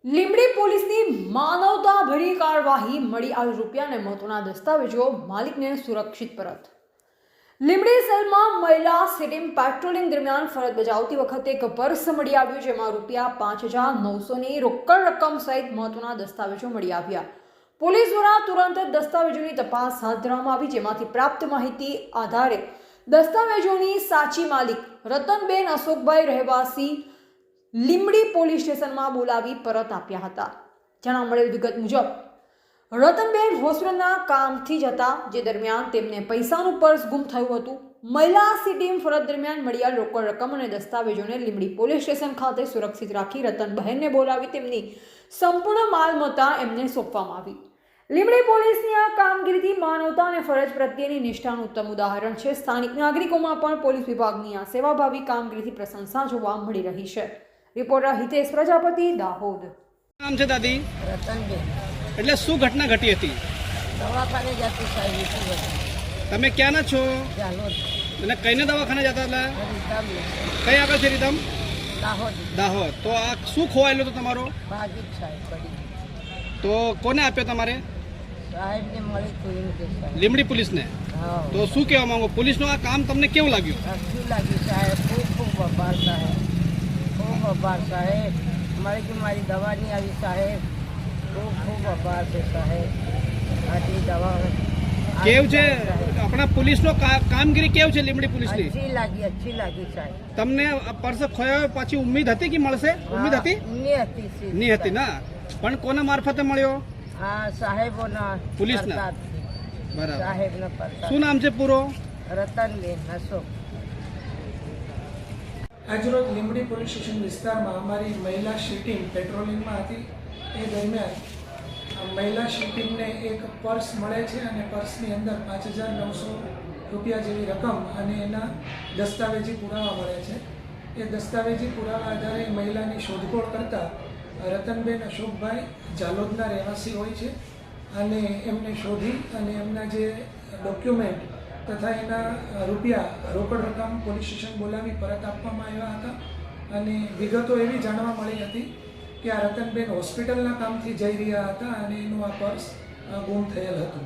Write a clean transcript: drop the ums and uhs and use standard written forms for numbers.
લીંબડી પોલીસની માનવતાભરી કાર્યવાહી મળી આવેલ રૂપિયાને મહત્વના દસ્તાવેજો માલિકને સુરક્ષિત પરત। લીંબડી શહેરમાં મહિલા સિટીમ પેટ્રોલિંગ દરમિયાન ફરજ બજાવતી વખતે એક પર્સ મળી આવ્યું, જેમાં ₹5,900ની રોકડ રકમ સહિત મહત્વના દસ્તાવેજો મળી આવ્યા। પોલીસ દ્વારા તુરંત દસ્તાવેજોની તપાસ હાથ ધરવામાં આવી, જેમાંથી પ્રાપ્ત માહિતી આધારે દસ્તાવેજોની સાચી માલિક રતનબેન અશોકભાઈ રહેવાસી લીંબડી પોલીસ સ્ટેશનમાં બોલાવી પરત આપ્યા હતા। જાણવા મળેલ વિગત મુજબ રતનબેન હોસ્પિટલના કામથી જતા, જે દરમિયાન તેમને પૈસાનું પર્સ ગુમ થયું હતું। મહિલા સિટીમ ફરજ દરમિયાન મળ્યા રોકડ રકમ અને દસ્તાવેજોને લીંબડી પોલીસ સ્ટેશન ખાતે સુરક્ષિત રાખી રતનબહેનને બોલાવી તેમની સંપૂર્ણ માલમત્તા એમને સોંપવામાં આવી। લીંબડી પોલીસની આ કામગીરીથી માનવતા અને ફરજ પ્રત્યેની નિષ્ઠાનું ઉત્તમ ઉદાહરણ છે। સ્થાનિક નાગરિકોમાં પણ પોલીસ વિભાગની આ સેવાભાવી કામગીરીથી પ્રશંસા જોવા મળી રહી છે। રિપોર્ટર હિતેશ પ્રજાપતિ, દાહોદ। નામ છે દાદી? રતનબેન। એટલે શું ઘટના ઘટી હતી? દવાખાને જતી સાહેબ। તમે ક્યાંના છો? જાલોદ। અને કઈને દવાખાને જતા હતા? રીતાબેન। કઈ આગળ છે રીતમ? દાહોદ। દાહોદ। તો આ શું ખોવાયેલું હતું તમારો? ભાગી સાહેબ પડી। તો કોને આપ્યો તમારે? સાહેબને મળી કોઈને કે સાહેબ। લીંબડી પોલીસને? હા। તો શું કહેવા માંગો? પોલીસનું આ કામ તમને કેવું લાગ્યું? अच्छी लगी साहेब, खूब खूब आभार साहेब, खूब आभार साहेब। हमारी दवा नहीं आई साहेब, खूब खूब आभार છે સાહેબ। આટલી દવા કેવું છે આપણા પોલીસનો કામગીરી કેવું છે લીંબડી પોલીસની? अच्छी लगी साहेब। તમને આ પર્સ ખોયો પછી ઉમ્મીદ હતી કે મળશે? ઉમ્મીદ હતી? નહીં હતી ના, પણ કોના મારફતે મળ્યો? હા સાહેબોના, પોલીસના? બરાબર। સાહેબના પરસાદ। શું નામ છે પૂરો? રતનબેન અશોક। આજરોજ લીંબડી પોલીસ સ્ટેશન વિસ્તારમાં અમારી મહિલા શિટીમ પેટ્રોલિંગમાં હતી। એ દરમિયાન મહિલા શિટીમને એક પર્સ મળે છે અને પર્સની અંદર ₹5,900 જેવી રકમ અને એના દસ્તાવેજી પુરાવા મળે છે। એ દસ્તાવેજી પુરાવા આધારે મહિલાની શોધખોળ કરતાં રતનબેન અશોકભાઈ જાલોદના રહેવાસી હોય છે અને એમને શોધી અને એમના જે ડોક્યુમેન્ટ તથા એના રૂપિયા રોકડ રકમ પોલીસ સ્ટેશન બોલાવી પરત આપવામાં આવ્યા હતા। અને વિગતો એવી જાણવા મળી હતી કે આ રતનબેન હોસ્પિટલના કામથી જઈ રહ્યા હતા અને એનું આ પર્સ ગુમ થયેલ હતું।